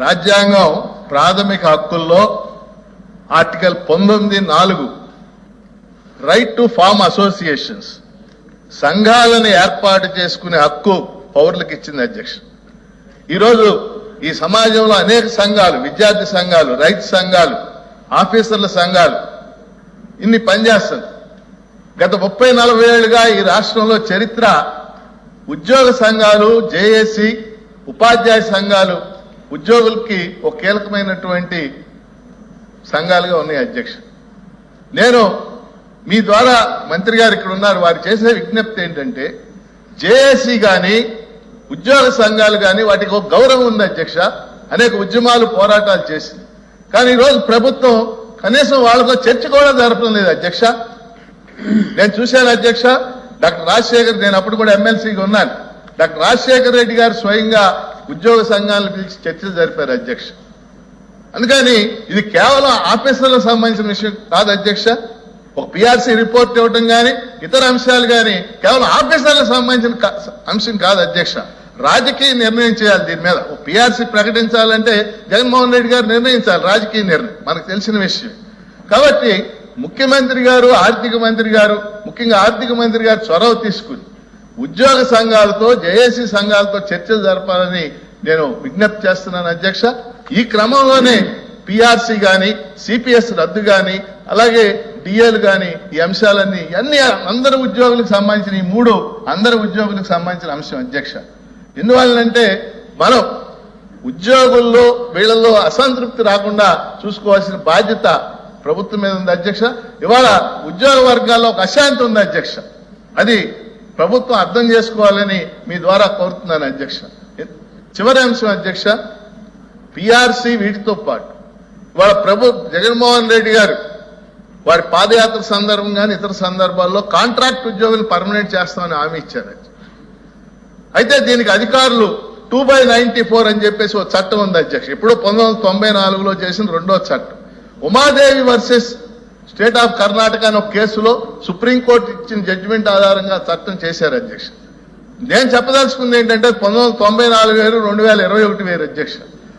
రాజ్యాంగం ప్రాథమిక హక్కుల్లో article 19(4) right to form associations, సంఘాలను ఏర్పాటు చేసుకునే హక్కు పౌరులకు ఇచ్చింది అధ్యక్ష. ఈరోజు ఈ సమాజంలో అనేక సంఘాలు, విద్యార్థి సంఘాలు, రైతు సంఘాలు, ఆఫీసర్ల సంఘాలు ఇన్ని పనిచేస్తుంది. గత 30-40 ఏళ్లుగా ఈ రాష్ట్రంలో చరిత్ర ఉద్యోగ సంఘాలు, జేఏసీ, ఉపాధ్యాయ సంఘాలు ఉద్యోగులకి ఒక కీలకమైనటువంటి సంఘాలుగా ఉన్నాయి అధ్యక్ష. నేను మీ ద్వారా మంత్రి గారు ఇక్కడ ఉన్నారు, వారు చేసే విజ్ఞప్తి ఏంటంటే జేఏసీ కానీ ఉద్యోగ సంఘాలు కానీ వాటికి ఒక గౌరవం ఉంది అధ్యక్ష. అనేక ఉద్యమాలు, పోరాటాలు చేసింది. కానీ ఈరోజు ప్రభుత్వం కనీసం వాళ్ళతో చర్చ కూడా జరపడం లేదు అధ్యక్ష. నేను చూశాను అధ్యక్ష, డాక్టర్ రాజశేఖర్, నేను అప్పుడు కూడా ఎమ్మెల్సీగా ఉన్నాను, డాక్టర్ రాజశేఖర్ రెడ్డి గారు స్వయంగా ఉద్యోగ సంఘాలను పిలిచి చర్చలు జరిపారు అధ్యక్ష. అందుకని ఇది కేవలం ఆఫీసర్లకు సంబంధించిన విషయం కాదు అధ్యక్ష. ఒక పిఆర్సీ రిపోర్ట్ ఇవ్వడం కానీ ఇతర అంశాలు కానీ కేవలం ఆఫీసర్లకు సంబంధించిన అంశం కాదు అధ్యక్ష. రాజకీయ నిర్ణయం చేయాలి దీని మీద. ఒక పిఆర్సీ ప్రకటించాలంటే జగన్మోహన్ రెడ్డి గారు నిర్ణయించాలి, రాజకీయ నిర్ణయం, మనకు తెలిసిన విషయం. కాబట్టి ముఖ్యమంత్రి గారు, ఆర్థిక మంత్రి గారు, ముఖ్యంగా ఆర్థిక మంత్రి గారు చొరవ తీసుకుని ఉద్యోగ సంఘాలతో, జేఏసీ సంఘాలతో చర్చలు జరపాలని నేను విజ్ఞప్తి చేస్తున్నాను అధ్యక్ష. ఈ క్రమంలోనే పిఆర్సీ కానీ, సిపిఎస్ రద్దు కానీ, అలాగే డిఏలు కానీ, ఈ అంశాలన్నీ అన్ని అందరి ఉద్యోగులకు సంబంధించిన, ఈ 3 అందరి ఉద్యోగులకు సంబంధించిన అంశం అధ్యక్ష. ఎందువల్లంటే మనం ఉద్యోగుల్లో వీళ్ళల్లో అసంతృప్తి రాకుండా చూసుకోవాల్సిన బాధ్యత ప్రభుత్వం మీద ఉంది అధ్యక్ష. ఇవాళ ఉద్యోగ వర్గాల్లో ఒక అశాంతి ఉంది అధ్యక్ష. అది ప్రభుత్వం అర్థం చేసుకోవాలని మీ ద్వారా కోరుతున్నాను అధ్యక్ష. చివరి అంశం అధ్యక్ష, పిఆర్సీ వీటితో పాటు ఇవాళ జగన్మోహన్ రెడ్డి గారు వారి పాదయాత్ర సందర్భం కానీ ఇతర సందర్భాల్లో కాంట్రాక్ట్ ఉద్యోగులు పర్మనెంట్ చేస్తామని హామీ ఇచ్చారు. అయితే దీనికి అధికారులు 2/94 అని చెప్పేసి ఒక చట్టం ఉంది అధ్యక్ష. ఇప్పుడు 1994లో చేసిన 2వ చట్టం. Umadevi versus state of Karnataka అనే ఒక కేసులో సుప్రీంకోర్టు ఇచ్చిన జడ్జిమెంట్ ఆధారంగా చట్టం చేశారు అధ్యక్ష. నేను చెప్పదలుచుకుంది ఏంటంటే 1994 వేరు, 2021 వేరు అధ్యక్ష.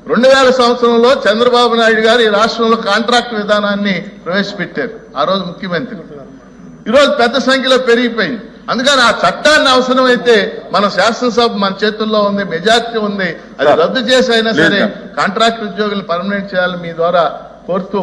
2000 సంవత్సరంలో చంద్రబాబు నాయుడు గారు ఈ రాష్ట్రంలో కాంట్రాక్ట్ విధానాన్ని ప్రవేశపెట్టారు, ఆ రోజు ముఖ్యమంత్రి. ఈరోజు పెద్ద సంఖ్యలో పెరిగిపోయింది. అందుకని ఆ చట్టాన్ని అవసరమైతే మన శాసనసభ మన చేతుల్లో ఉంది, మెజార్టీ ఉంది, అది రద్దు చేసి అయినా సరే కాంట్రాక్ట్ ఉద్యోగులు పర్మనెంట్ చేయాలని మీ ద్వారా కోరుతూ